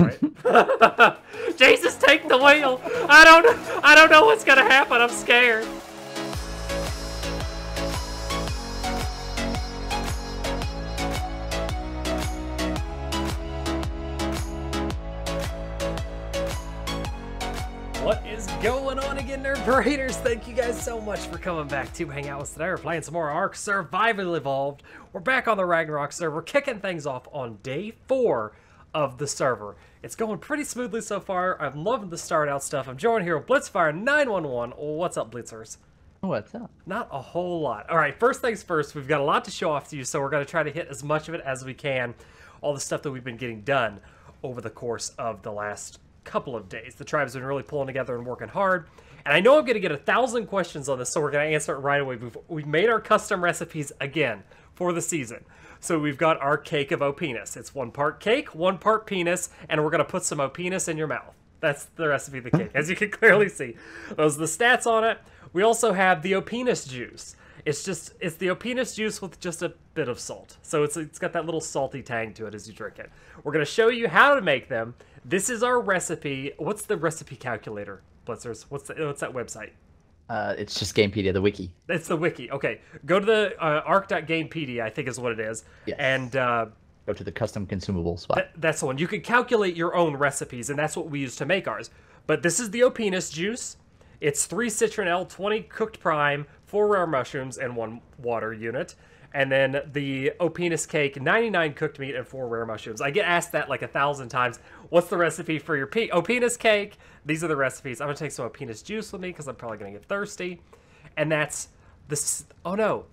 Right? Jesus, take the wheel. I don't know what's gonna happen. I'm scared. What is going on again, Nerd Paraders? Thank you guys so much for coming back to hang out with us today. We're playing some more ARK Survival Evolved. We're back on the Ragnarok server, kicking things off on day 4 of the server. It's going pretty smoothly so far. I'm loving the start out stuff. I'm joined here with Blitzfire911. What's up, Blitzers? What's up? Not a whole lot. All right, first things first, we've got a lot to show off to you, so we're going to try to hit as much of it as we can. All the stuff that we've been getting done over the course of the last couple of days. The tribe's been really pulling together and working hard. And I know I'm going to get 1,000 questions on this, so we're going to answer it right away. We've made our custom recipes again for the season. So we've got our cake of O-Penis. It's 1 part cake, 1 part penis, and we're going to put some O-Penis in your mouth. That's the recipe of the cake, as you can clearly see. Those are the stats on it. We also have the O-Penis juice. It's the O-Penis juice with just a bit of salt. So it's got that little salty tang to it as you drink it. We're going to show you how to make them. This is our recipe. What's the recipe calculator, Blitzers? What's that website? It's just Gamepedia, the wiki. It's the wiki. Okay, go to the ark.gamepedia, I think is what it is. Yes. And go to the custom consumable spot. That's the one. You can calculate your own recipes, and that's what we use to make ours. But this is the O-Penis juice. It's 3 citronelle, 20 cooked prime, 4 rare mushrooms, and 1 water unit. And then the O-Penis cake, 99 cooked meat and 4 rare mushrooms. I get asked that like 1,000 times. What's the recipe for your O-Penis cake? These are the recipes. I'm going to take some O-Penis juice with me because I'm probably going to get thirsty. And that's this. Oh no.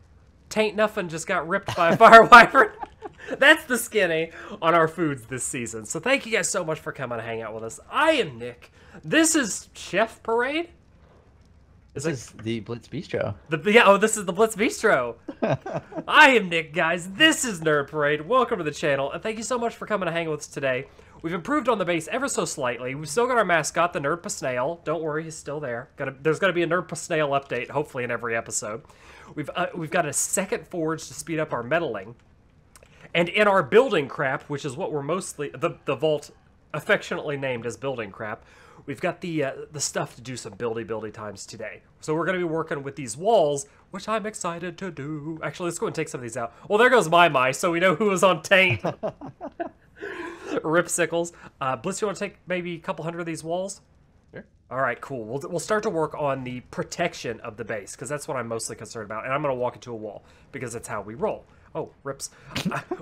Tain't Nuffin just got ripped by a fire wyvern. That's the skinny on our foods this season. So thank you guys so much for coming to hang out with us. I am Nick. This is Chef Parade. This is the Blitz Bistro. This is the Blitz Bistro. I am Nick, guys. This is Nerd Parade. Welcome to the channel, and thank you so much for coming to hang with us today. We've improved on the base ever so slightly. We've still got our mascot, the Nerd Snail. Don't worry, he's still there. There's going to be a Nerd Snail update, hopefully, in every episode. We've got a second forge to speed up our meddling. And in our building crap, which is what we're mostly... The vault affectionately named as building crap, we've got the stuff to do some buildy times today. So we're going to be working with these walls, which I'm excited to do. Actually, let's go and take some of these out. Well, there goes my, so we know who was on taint. Rip Sickles. Blitz, you want to take maybe a couple hundred of these walls? Sure. All right, cool. We'll start to work on the protection of the base, because that's what I'm mostly concerned about. And I'm going to walk into a wall, because that's how we roll. Oh, rips.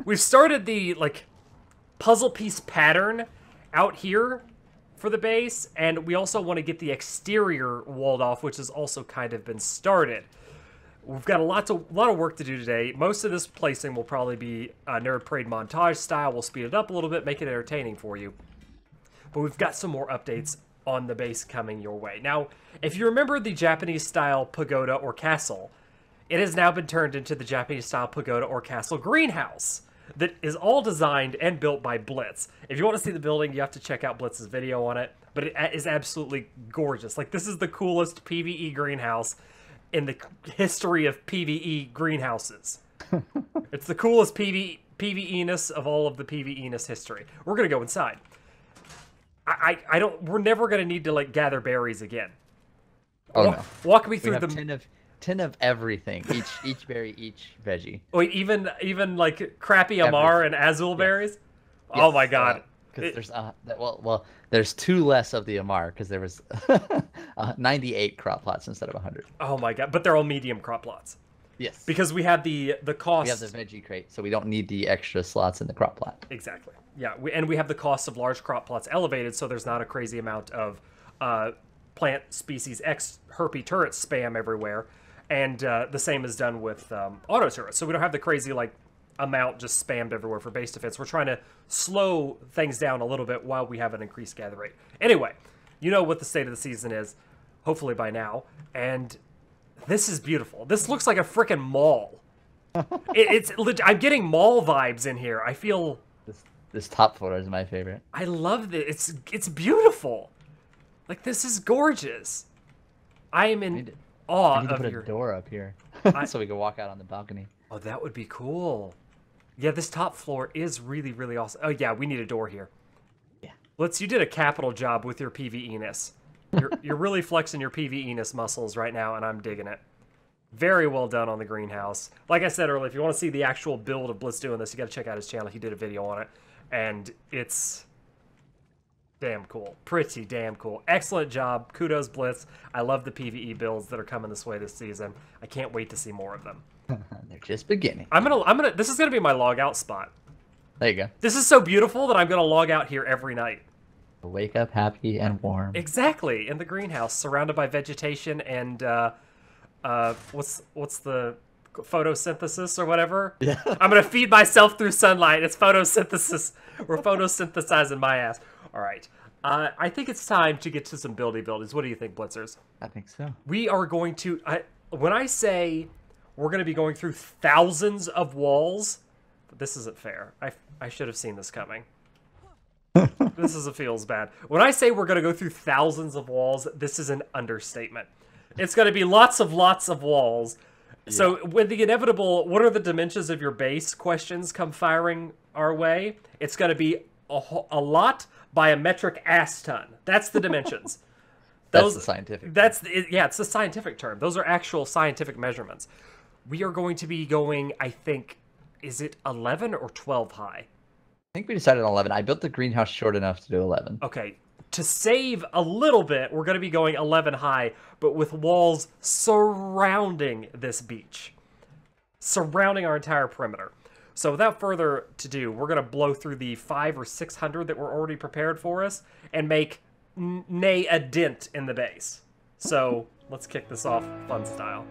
We've started the, puzzle piece pattern out here for the base, and we also want to get the exterior walled off, which has also kind of been started. We've got a lot of work to do today. Most of this placing will probably be Nerd Parade montage style. We'll speed it up a little bit, make it entertaining for you. But we've got some more updates on the base coming your way. Now, if you remember the Japanese-style pagoda or castle, it has now been turned into the Japanese-style pagoda or castle greenhouse that is all designed and built by Blitz. If you want to see the building, you have to check out Blitz's video on it, but it is absolutely gorgeous. This is the coolest PvE greenhouse in the history of PvE greenhouses. It's the coolest PvE-ness of all of the PvE-ness history. We're going to go inside. We're never going to need to, gather berries again. Oh, no. Walk me through we have 10 of everything. Each berry, each veggie. Wait, even crappy Amar and Azul berries? Yes. Oh my god. Because there's 2 less of the Amar because there was 98 crop plots instead of 100. Oh my god, but they're all medium crop plots. Yes. Because we have the cost. We have the veggie crate, so we don't need the extra slots in the crop plot. Exactly. Yeah, we have the cost of large crop plots elevated, so there's not a crazy amount of plant species X herpy turret spam everywhere. And the same is done with auto turrets. So we don't have the crazy, amount just spammed everywhere for base defense. We're trying to slow things down a little bit while we have an increased gather rate. Anyway, you know what the state of the season is, hopefully by now. And this is beautiful. This looks like a freaking mall. I'm getting mall vibes in here. I feel... This top floor is my favorite. I love this. It's beautiful. This is gorgeous. I am in... I need to put a door up here so we can walk out on the balcony. Oh, that would be cool. Yeah, this top floor is really, really awesome. Oh, yeah, we need a door here. Yeah. Blitz, you did a capital job with your PvE-ness. You're really flexing your PvE-ness muscles right now, and I'm digging it. Very well done on the greenhouse. Like I said earlier, if you want to see the actual build of Blitz doing this, you got to check out his channel. He did a video on it, and it's damn cool. Pretty damn cool. Excellent job. Kudos, Blitz. I love the PvE builds that are coming this way this season. I can't wait to see more of them. They're just beginning. This is gonna be my log out spot. There you go. This is so beautiful that I'm gonna log out here every night. Wake up happy and warm. Exactly, in the greenhouse, surrounded by vegetation and what's the photosynthesis or whatever? Yeah. I'm gonna feed myself through sunlight. It's photosynthesis. We're photosynthesizing my ass. All right. I think it's time to get to some buildy buildies. What do you think, Blitzers? I think so. We are going to. When I say we're going to be going through thousands of walls, this isn't fair. I should have seen this coming. This feels bad. When I say we're going to go through thousands of walls, this is an understatement. It's going to be lots of walls. Yeah. So when the inevitable, what are the dimensions of your base questions come firing our way, it's going to be a lot by a metric ass ton. That's the dimensions. That's the scientific. Yeah, it's the scientific term. Those are actual scientific measurements. We are going to be going, I think, is it 11 or 12 high? I think we decided on 11. I built the greenhouse short enough to do 11. Okay. To save a little bit, we're going to be going 11 high, but with walls surrounding this beach. Surrounding our entire perimeter. So without further ado, we're going to blow through the 500 or 600 that were already prepared for us and make nay a dent in the base. So let's kick this off fun style.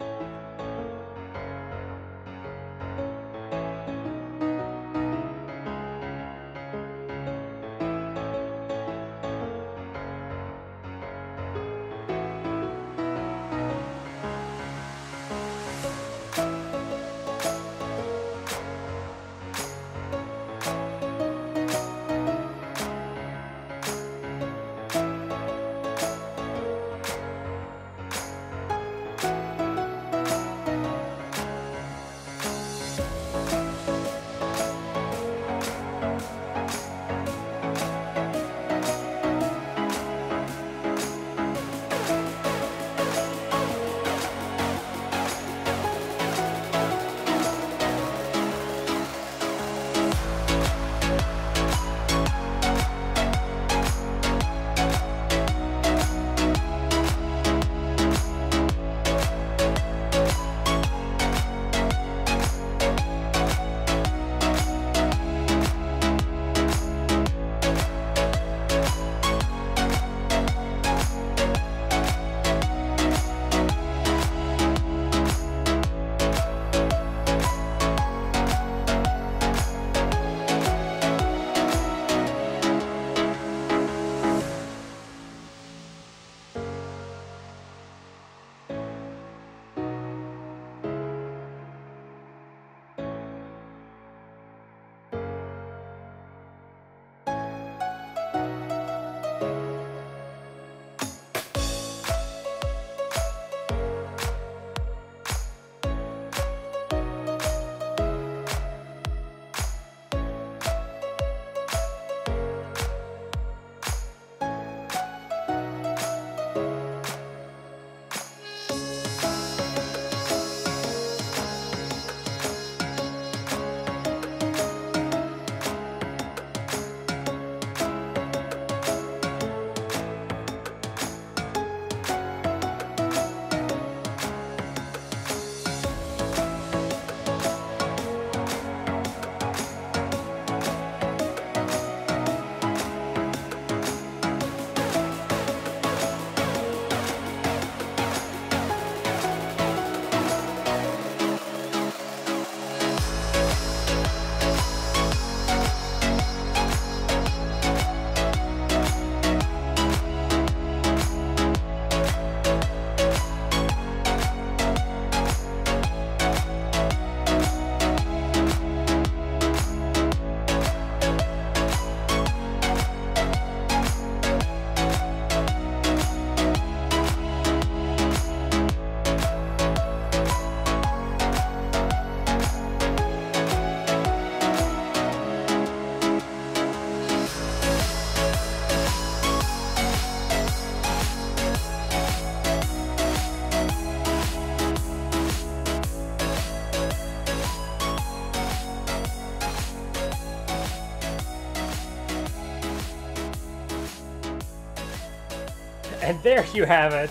And there you have it.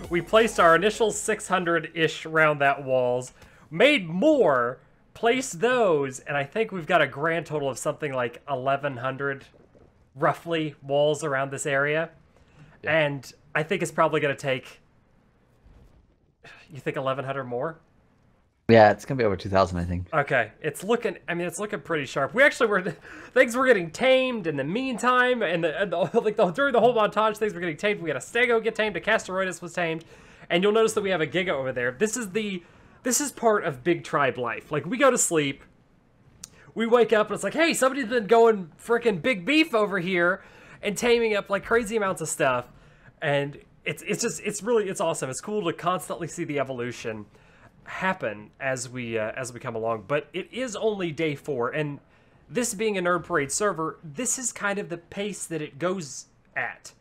We placed our initial 600-ish round that walls, made more, placed those, and I think we've got a grand total of something like 1,100, roughly, walls around this area. Yeah. And I think it's probably going to take, you think 1,100 more? Yeah, it's going to be over 2,000, I think. Okay, it's looking, I mean, it's looking pretty sharp. We actually were, things were getting tamed in the meantime, and during the whole montage, things were getting tamed. We had a Stego get tamed, a Casteroidus was tamed, and you'll notice that we have a Giga over there. This is part of big tribe life. Like, we go to sleep, we wake up, and it's like, hey, somebody's been going frickin' big beef over here, and taming up, like, crazy amounts of stuff, and it's awesome. It's cool to constantly see the evolution happen as we come along, but it is only day 4, and this being a Nerd Parade server, this is kind of the pace that it goes at.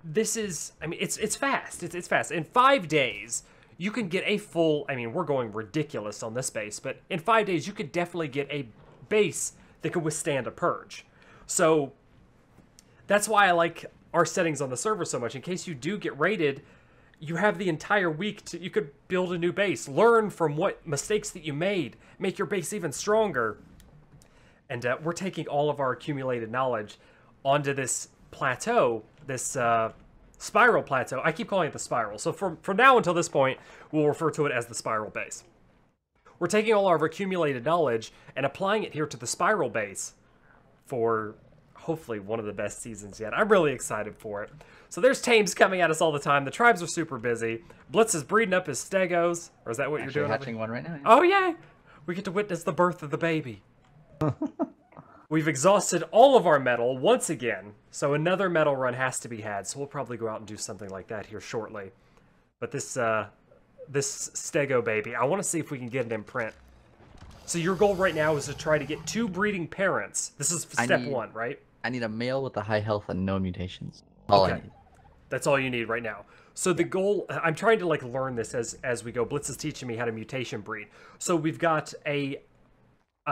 This is, I mean, it's fast. It's fast. In 5 days, you can get a full, I mean, we're going ridiculous on this base, but in 5 days, you could definitely get a base that could withstand a purge. So that's why I like our settings on the server so much. In case you do get raided, you have the entire week to, you could build a new base, learn from what mistakes that you made, make your base even stronger. And we're taking all of our accumulated knowledge onto this plateau, this spiral plateau. I keep calling it the spiral. So from now until this point, we'll refer to it as the spiral base. We're taking all our accumulated knowledge and applying it here to the spiral base for hopefully one of the best seasons yet. I'm really excited for it. So there's tames coming at us all the time. The tribes are super busy. Blitz is breeding up his stegos. Or is that what you're doing? Hatching one right now. Yeah. Oh, yeah. We get to witness the birth of the baby. We've exhausted all of our metal once again. So another metal run has to be had. So we'll probably go out and do something like that here shortly. But this stego baby, I want to see if we can get it in print. So your goal right now is to try to get 2 breeding parents. This is step 1, right? I need a male with a high health and no mutations. All I need. That's all you need right now. So the goal, I'm trying to like learn this as we go. Blitz is teaching me how to mutation breed. So we've got a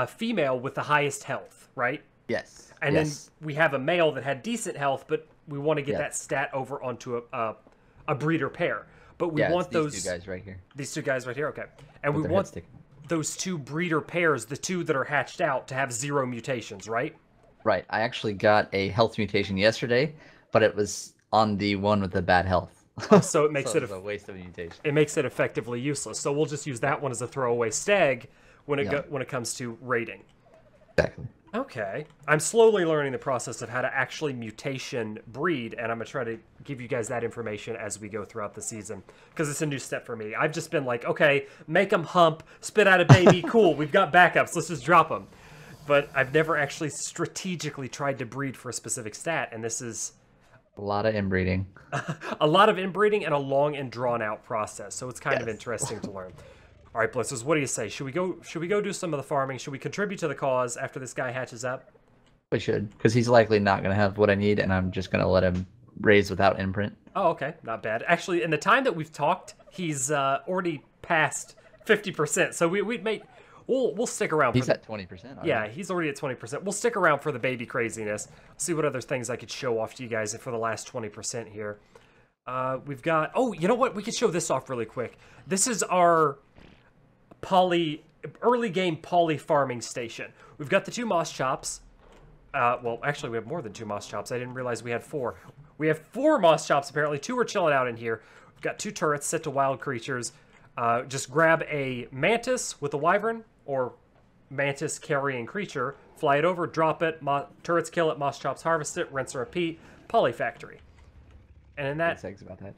female with the highest health, right? Yes. And then we have a male that had decent health, but we want to get that stat over onto a breeder pair. But we want these 2 guys right here. These 2 guys right here, okay. And we want those 2 breeder pairs, the 2 that are hatched out, to have 0 mutations, right? Right. I actually got a health mutation yesterday, but it was on the one with the bad health. So it makes it a waste of a mutation. It makes it effectively useless. So we'll just use that one as a throwaway stag when it comes to raiding. Exactly. Okay. I'm slowly learning the process of how to actually mutation breed, and I'm going to try to give you guys that information as we go throughout the season, because it's a new step for me. I've just been like, okay, make them hump, spit out a baby, cool, we've got backups, let's just drop them. But I've never actually strategically tried to breed for a specific stat, and this is a lot of inbreeding. A lot of inbreeding and a long and drawn out process. So it's kind of interesting to learn. All right, Blitzers, what do you say? Should we go do some of the farming? Should we contribute to the cause after this guy hatches up? We should, because he's likely not going to have what I need, and I'm just going to let him raise without imprint. Oh, okay, not bad. Actually, in the time that we've talked, he's already passed 50%. So we'll stick around. He's at 20%. Yeah, he's already at 20%. We'll stick around for the baby craziness. See what other things I could show off to you guys for the last 20% here. We've got... Oh, you know what? We could show this off really quick. This is our early game poly farming station. We've got the 2 moss chops. Well, actually, we have more than 2 moss chops. I didn't realize we had 4. We have 4 moss chops, apparently. 2 are chilling out in here. We've got 2 turrets set to wild creatures. Just grab a mantis with a wyvern, or mantis carrying creature, fly it over, drop it, turrets kill it, moss chops harvest it, rinse and repeat, poly factory. And in that... This egg's about that.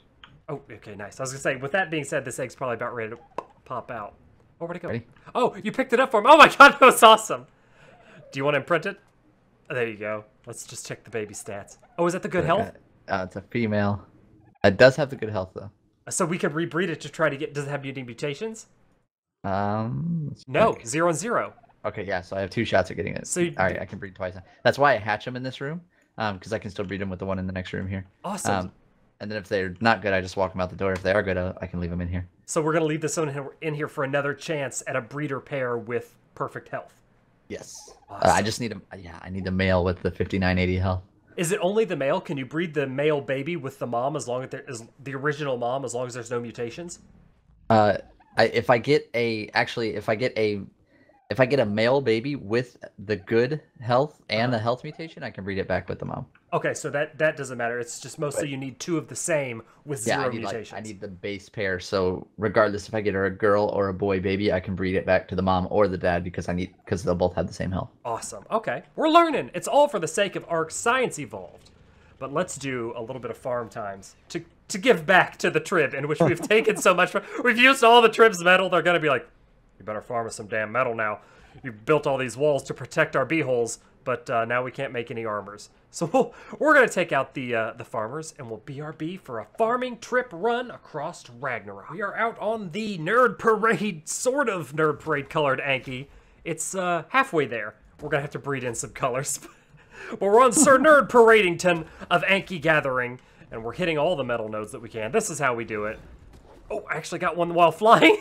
Oh, okay, nice. I was going to say, with that being said, this egg's probably about ready to pop out. Oh, where'd it go? Ready? Oh, you picked it up for him. Oh my god, that was awesome. Do you want to imprint it? Oh, there you go. Let's just check the baby stats. Oh, is that the good health? It's a female. It does have the good health, though. So we could rebreed it to try to get... Does it have any mutations? No, 0 and 0. Okay, yeah, so I have 2 shots at getting it. So all right, I can breed twice. That's why I hatch them in this room, because I can still breed them with the one in the next room here. Awesome. And then if they're not good, I just walk them out the door. If they are good, I can leave them in here. So we're going to leave this one in here for another chance at a breeder pair with perfect health. Yes. Awesome. I just need a... Yeah, I need a male with the 5980 health. Is it only the male? Can you breed the male baby with the mom as long as there is the original mom, as long as there's no mutations? Uh, if I get a actually, if I get a male baby with the good health and the health mutation, I can breed it back with the mom. Okay, so that doesn't matter. It's just mostly you need two of the same with Yeah, zero I need mutations. I need the base pair. So regardless if I get her a girl or a boy baby, I can breed it back to the mom or the dad because they'll both have the same health. Awesome. Okay, we're learning. It's all for the sake of ARK Science Evolved. But let's do a little bit of farm times to give back to the Trib, in which we've taken so much. We've used all the Trib's metal. They're gonna be like, you better farm us some damn metal now. You built all these walls to protect our beeholes, but now we can't make any armors. So we're going to take out the farmers, and we'll BRB for a farming trip run across Ragnarok. We are out on the Nerd Parade, sort of Nerd Parade colored Anki. It's halfway there. We're going to have to breed in some colors. But we're on Sir Nerd Paradington of Anki Gathering, and we're hitting all the metal nodes that we can. This is how we do it. Oh, I actually got one while flying.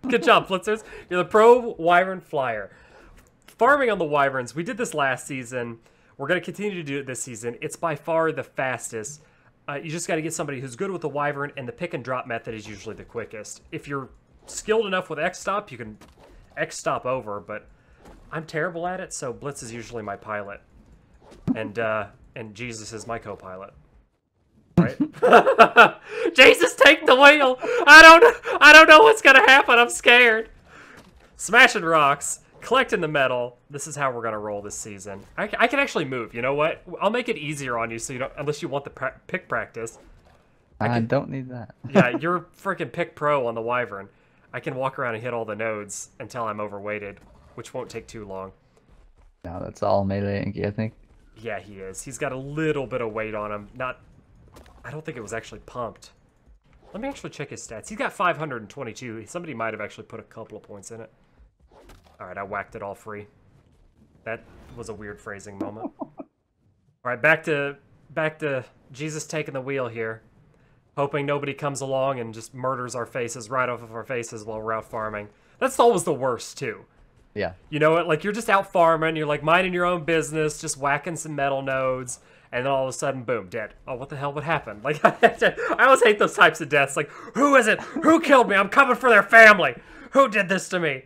Good job, Flitzers. You're the pro Wyvern Flyer. Farming on the Wyverns, we did this last season. We're going to continue to do it this season. It's by far the fastest. You just got to get somebody who's good with the Wyvern, and the pick and drop method is usually the quickest. If you're skilled enough with X-Stop, you can X-Stop over, but I'm terrible at it, so Blitz is usually my pilot. And Jesus is my co-pilot. Right? Jesus, take the wheel! I don't know what's gonna happen, I'm scared! Smashing rocks. Collecting the metal. This is how we're gonna roll this season. I can actually move. You know what? I'll make it easier on you, so you don't, unless you want the pick practice. I don't need that. Yeah, you're freaking pick pro on the Wyvern. I can walk around and hit all the nodes until I'm overweighted, which won't take too long. No, that's all melee Anki, I think. Yeah, he is. He's got a little bit of weight on him. I don't think it was actually pumped. Let me actually check his stats. He's got 522. Somebody might have actually put a couple of points in it. Alright, I whacked it all free. That was a weird phrasing moment. Alright, back to Jesus taking the wheel here. Hoping nobody comes along and just murders our faces right off of our faces while we're out farming. That's always the worst, too. Yeah. You know what? Like, you're just out farming, you're like minding your own business, just whacking some metal nodes, and then all of a sudden, boom, dead. Oh, what the hell would happen? Like, I always hate those types of deaths. Like, who is it? Who killed me? I'm coming for their family. Who did this to me?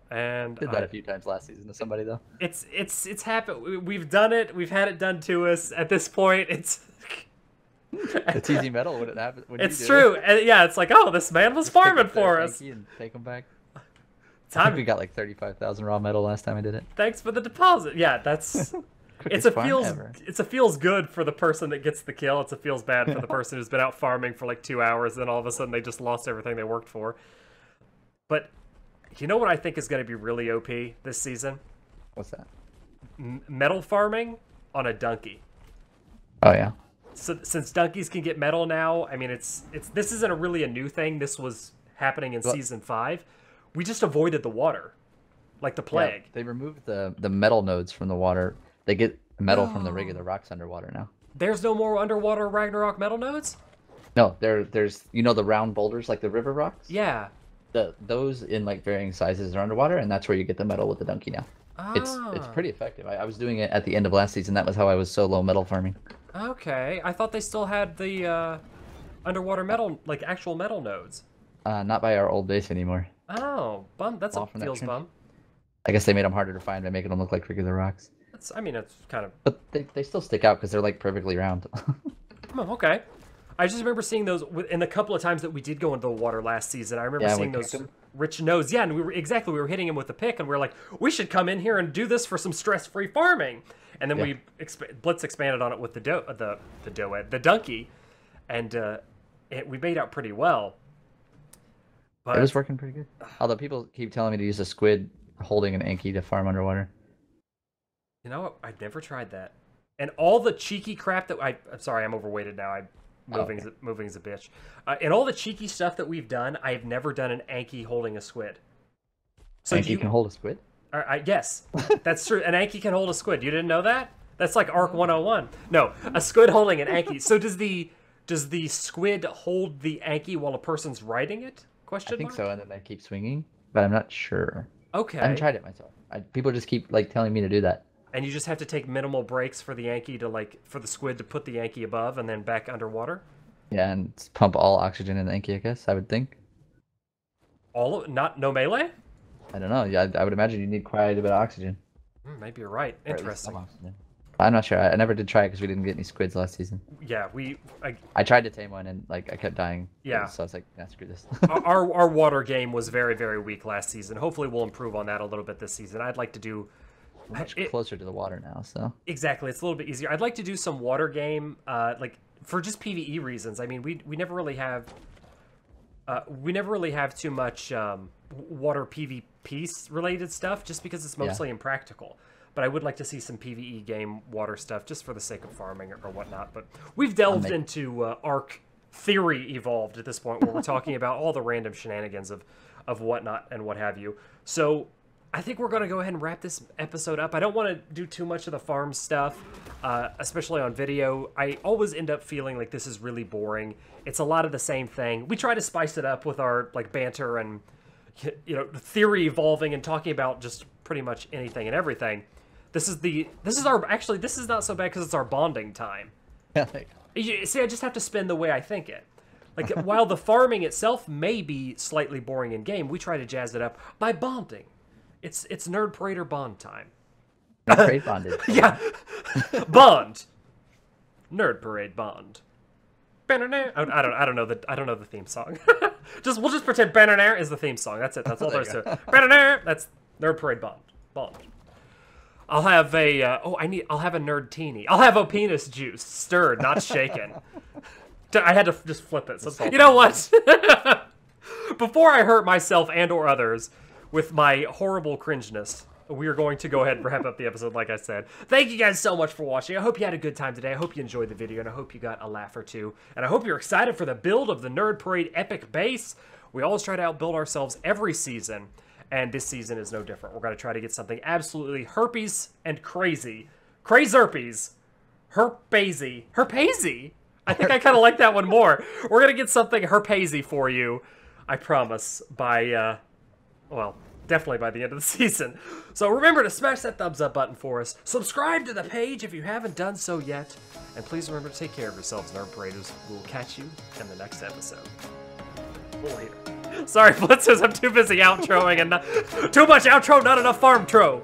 And did that a few times last season to somebody though. It's happened. We've done it. We've had it done to us. At this point, it's easy metal when it happens. It's true. And yeah, it's like, oh, this man was farming for us. And take them back. I think we got like 35,000 raw metal last time I did it. Thanks for the deposit. Yeah, that's it's a feels good for the person that gets the kill. It's a feels bad for the person who's been out farming for like 2 hours, and then all of a sudden they just lost everything they worked for. But you know what I think is going to be really OP this season? What's that? Metal farming on a donkey. Oh yeah. So since donkeys can get metal now, I mean, this isn't really a new thing. This was happening in season 5. We just avoided the water, like the plague. Yeah, they removed the metal nodes from the water. They get metal from the regular rocks underwater now. There's no more underwater Ragnarok metal nodes? No, there's the round boulders like the river rocks. Yeah. Those in like varying sizes are underwater, and that's where you get the metal with the donkey now. Oh. It's pretty effective. I was doing it at the end of last season. That was how I was solo metal farming. Okay, I thought they still had the underwater metal, like actual metal nodes. Not by our old base anymore. Oh, bum. That's a feels bum. I guess they made them harder to find by making them look like regular rocks. I mean, it's kind of. But they still stick out because they're like perfectly round. Oh, okay. I just remember seeing those in a couple of times that we did go into the water last season. I remember seeing those rich nodes. Yeah, and we were hitting them with a pick, and we were like, we should come in here and do this for some stress-free farming. And then Blitz expanded on it with the donkey, and we made out pretty well. But it was working pretty good. Although people keep telling me to use a squid holding an Anki to farm underwater. You know, I've never tried that. And all the cheeky crap that I'm sorry, I'm overweighted now. Moving's a bitch. And all the cheeky stuff that we've done, I've never done an Anki holding a squid. So Anki can hold a squid? Yes, that's true. An Anki can hold a squid. You didn't know that? That's like ARK 101. No, a squid holding an Anki. So does the squid hold the Anki while a person's riding it? I think so, and then they keep swinging, but I'm not sure. Okay. I haven't tried it myself. People just keep like telling me to do that. And you just have to take minimal breaks for the Yankee to for the squid to put the Yankee above and then back underwater. Yeah, and pump all oxygen in the Yankee, I guess, I would think. No melee? I don't know. Yeah, I would imagine you need quite a bit of oxygen. Maybe you're right. Interesting. I'm not sure. I never did try it because we didn't get any squids last season. Yeah, I tried to tame one and I kept dying. Yeah. So I was like, nah, screw this. our water game was very, very weak last season. Hopefully we'll improve on that a little bit this season. I'd like to do much closer to the water now, so exactly, it's a little bit easier. I'd like to do some water game, for just PvE reasons. I mean, we never really have too much water PvP related stuff, just because it's mostly impractical. But I would like to see some PvE game water stuff just for the sake of farming or whatnot. But we've delved into ARK Theory Evolved at this point, where we're talking about all the random shenanigans of whatnot and what have you. So I think we're going to go ahead and wrap this episode up. I don't want to do too much of the farm stuff, especially on video. I always end up feeling like this is really boring. It's a lot of the same thing. We try to spice it up with our banter and theory evolving and talking about just pretty much anything and everything. This is not so bad because it's our bonding time. See, I just have to spin the way I think it. While the farming itself may be slightly boring in game, we try to jazz it up by bonding. It's Nerd Parade or Bond time. Nerd Parade bonded. Yeah. Bond. Nerd Parade Bond. I don't know the theme song. We'll just pretend Banner is the theme song. That's it. That's all there is to it. Banner. That's Nerd Parade Bond. I'll have a I'll have a nerd teeny. I'll have a penis juice, stirred, not shaken. I had to just flip it. So, you know what? Before I hurt myself and or others with my horrible cringeness, we are going to go ahead and wrap up the episode, like I said. Thank you guys so much for watching. I hope you had a good time today. I hope you enjoyed the video, and I hope you got a laugh or two. And I hope you're excited for the build of the Nerd Parade Epic Base. We always try to outbuild ourselves every season, and this season is no different. We're going to try to get something absolutely herpes and crazy. Crazerpies. Herpesy. I think I kind of like that one more. We're going to get something herpesy for you, I promise, by, definitely by the end of the season. So remember to smash that thumbs up button for us. Subscribe to the page if you haven't done so yet. And please remember to take care of yourselves, Nerd Paraders. We'll catch you in the next episode. Later. Sorry, Blitzers, I'm too busy outroing and too much outro, not enough farm tro.